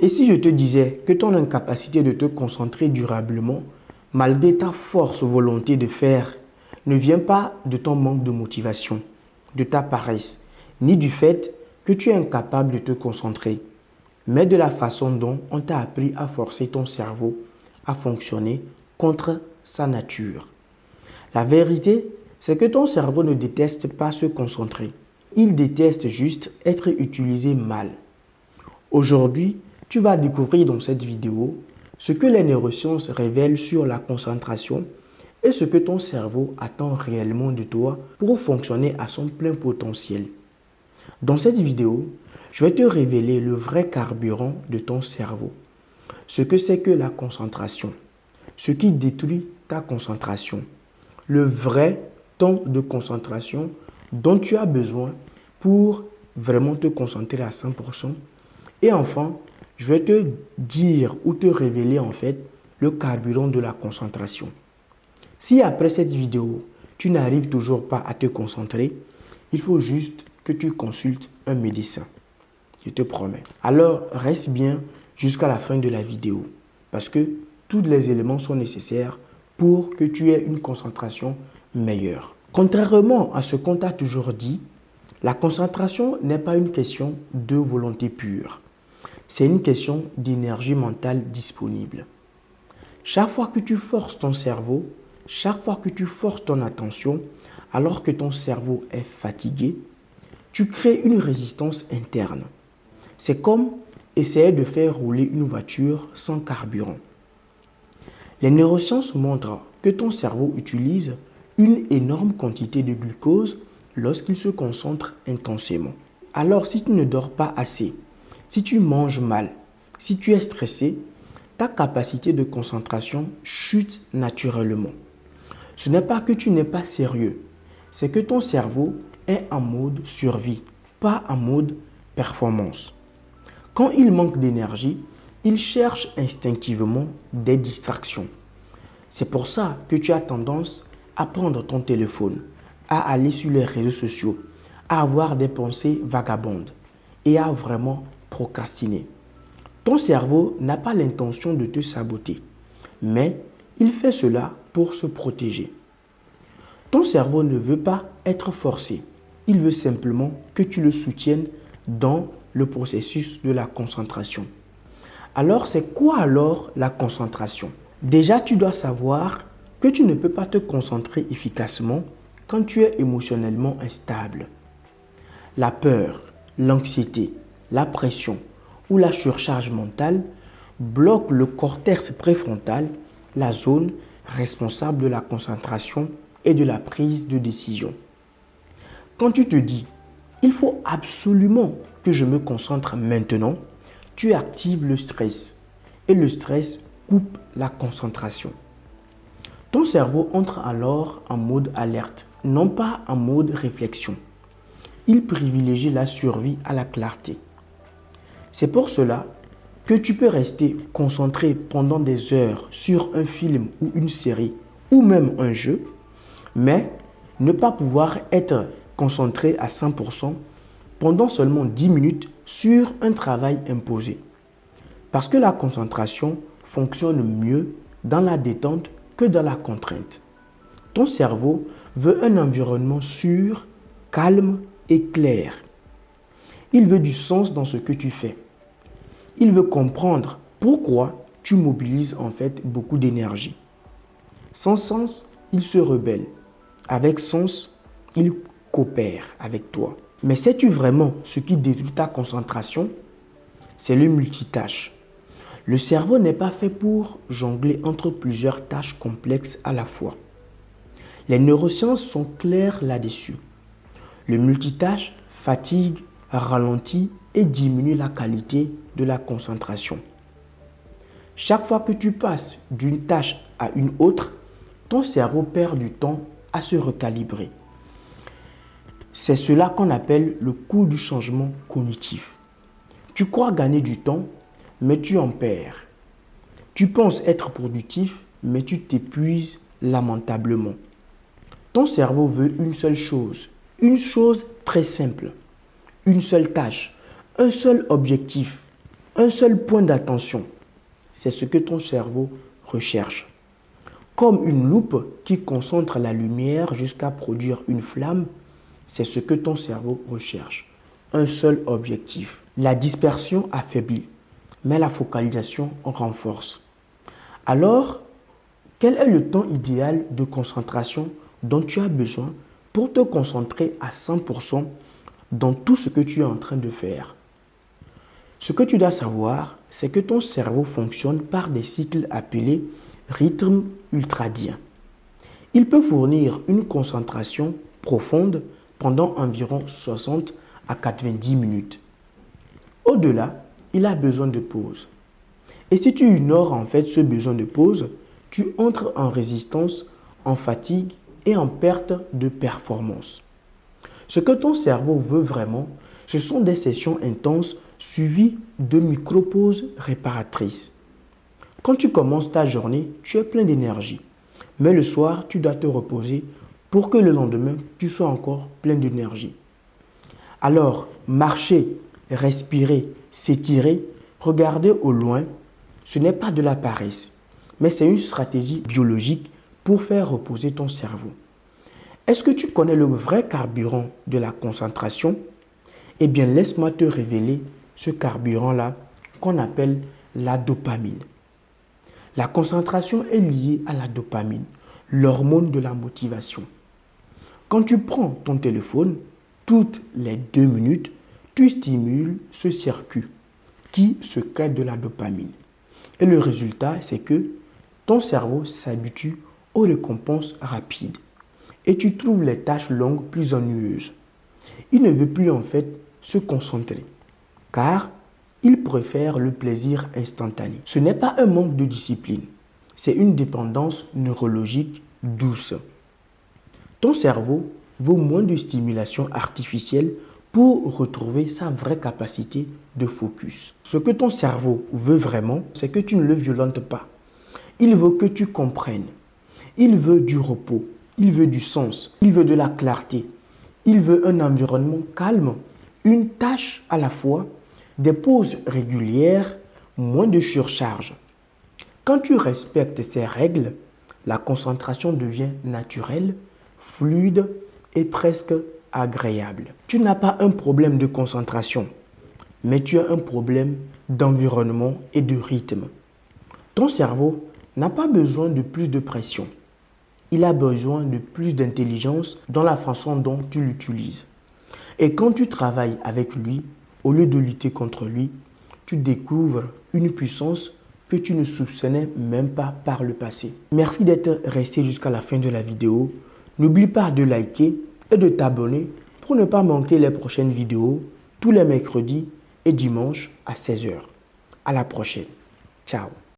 Et si je te disais que ton incapacité de te concentrer durablement, malgré ta force volonté de faire, ne vient pas de ton manque de motivation, de ta paresse, ni du fait que tu es incapable de te concentrer, mais de la façon dont on t'a appris à forcer ton cerveau à fonctionner contre sa nature. La vérité, c'est que ton cerveau ne déteste pas se concentrer. Il déteste juste être utilisé mal. Aujourd'hui, tu vas découvrir dans cette vidéo ce que les neurosciences révèlent sur la concentration et ce que ton cerveau attend réellement de toi pour fonctionner à son plein potentiel. Dans cette vidéo, je vais te révéler le vrai carburant de ton cerveau, ce que c'est que la concentration, ce qui détruit ta concentration, le vrai temps de concentration dont tu as besoin pour vraiment te concentrer à 100%. Et enfin, je vais te dire ou te révéler en fait le carburant de la concentration. Si après cette vidéo, tu n'arrives toujours pas à te concentrer, il faut juste que tu consultes un médecin. Je te promets. Alors, reste bien jusqu'à la fin de la vidéo parce que tous les éléments sont nécessaires pour que tu aies une concentration meilleure. Contrairement à ce qu'on t'a toujours dit, la concentration n'est pas une question de volonté pure. C'est une question d'énergie mentale disponible. Chaque fois que tu forces ton cerveau, chaque fois que tu forces ton attention, alors que ton cerveau est fatigué, tu crées une résistance interne. C'est comme essayer de faire rouler une voiture sans carburant. Les neurosciences montrent que ton cerveau utilise une énorme quantité de glucose lorsqu'il se concentre intensément. Alors si tu ne dors pas assez, si tu manges mal, si tu es stressé, ta capacité de concentration chute naturellement. Ce n'est pas que tu n'es pas sérieux, c'est que ton cerveau est en mode survie, pas en mode performance. Quand il manque d'énergie, il cherche instinctivement des distractions. C'est pour ça que tu as tendance à prendre ton téléphone, à aller sur les réseaux sociaux, à avoir des pensées vagabondes et à vraiment procrastiner. Ton cerveau n'a pas l'intention de te saboter, mais il fait cela pour se protéger. Ton cerveau ne veut pas être forcé. Il veut simplement que tu le soutiennes dans le processus de la concentration. Alors, c'est quoi alors la concentration? Déjà, tu dois savoir que tu ne peux pas te concentrer efficacement quand tu es émotionnellement instable. La peur, l'anxiété, la pression ou la surcharge mentale bloquent le cortex préfrontal, la zone responsable de la concentration et de la prise de décision. Quand tu te dis « il faut absolument que je me concentre maintenant », tu actives le stress et le stress coupe la concentration. Ton cerveau entre alors en mode alerte, non pas en mode réflexion. Il privilégie la survie à la clarté. C'est pour cela que tu peux rester concentré pendant des heures sur un film ou une série ou même un jeu, mais ne pas pouvoir être concentré à 100% pendant seulement 10 minutes sur un travail imposé. Parce que la concentration fonctionne mieux dans la détente que dans la contrainte. Ton cerveau veut un environnement sûr, calme et clair. Il veut du sens dans ce que tu fais. Il veut comprendre pourquoi tu mobilises en fait beaucoup d'énergie. Sans sens, il se rebelle. Avec sens, il coopère avec toi. Mais sais-tu vraiment ce qui détruit ta concentration? C'est le multitâche. Le cerveau n'est pas fait pour jongler entre plusieurs tâches complexes à la fois. Les neurosciences sont claires là-dessus. Le multitâche fatigue, ralentit et diminue la qualité de la concentration. Chaque fois que tu passes d'une tâche à une autre, ton cerveau perd du temps à se recalibrer. C'est cela qu'on appelle le coût du changement cognitif. Tu crois gagner du temps, mais tu en perds. Tu penses être productif, mais tu t'épuises lamentablement. Ton cerveau veut une chose très simple, une seule tâche, un seul objectif, Un seul point d'attention, c'est ce que ton cerveau recherche. Comme une loupe qui concentre la lumière jusqu'à produire une flamme, c'est ce que ton cerveau recherche. Un seul objectif. La dispersion affaiblit, mais la focalisation renforce. Alors, quel est le temps idéal de concentration dont tu as besoin pour te concentrer à 100% dans tout ce que tu es en train de faire? Ce que tu dois savoir, c'est que ton cerveau fonctionne par des cycles appelés rythmes ultradiens. Il peut fournir une concentration profonde pendant environ 60 à 90 minutes. Au-delà, il a besoin de pause. Et si tu ignores en fait ce besoin de pause, tu entres en résistance, en fatigue et en perte de performance. Ce que ton cerveau veut vraiment, ce sont des sessions intenses suivies de micro-pauses réparatrices. Quand tu commences ta journée, tu es plein d'énergie. Mais le soir, tu dois te reposer pour que le lendemain, tu sois encore plein d'énergie. Alors, marcher, respirer, s'étirer, regarder au loin, ce n'est pas de la paresse, mais c'est une stratégie biologique pour faire reposer ton cerveau. Est-ce que tu connais le vrai carburant de la concentration? Eh bien, laisse-moi te révéler ce carburant-là qu'on appelle la dopamine. La concentration est liée à la dopamine, l'hormone de la motivation. Quand tu prends ton téléphone, toutes les 2 minutes, tu stimules ce circuit qui se crée de la dopamine. Et le résultat, c'est que ton cerveau s'habitue aux récompenses rapides et tu trouves les tâches longues plus ennuyeuses. Il ne veut plus en fait se concentrer car il préfère le plaisir instantané. Ce n'est pas un manque de discipline, c'est une dépendance neurologique douce. Ton cerveau veut moins de stimulation artificielle pour retrouver sa vraie capacité de focus. Ce que ton cerveau veut vraiment, c'est que tu ne le violentes pas. Il veut que tu comprennes. Il veut du repos. Il veut du sens. Il veut de la clarté. Il veut un environnement calme, une tâche à la fois, des pauses régulières, moins de surcharge. Quand tu respectes ces règles, la concentration devient naturelle, fluide et presque agréable. Tu n'as pas un problème de concentration, mais tu as un problème d'environnement et de rythme. Ton cerveau n'a pas besoin de plus de pression. Il a besoin de plus d'intelligence dans la façon dont tu l'utilises. Et quand tu travailles avec lui, au lieu de lutter contre lui, tu découvres une puissance que tu ne soupçonnais même pas par le passé. Merci d'être resté jusqu'à la fin de la vidéo. N'oublie pas de liker et de t'abonner pour ne pas manquer les prochaines vidéos tous les mercredis et dimanches à 16 h. À la prochaine. Ciao.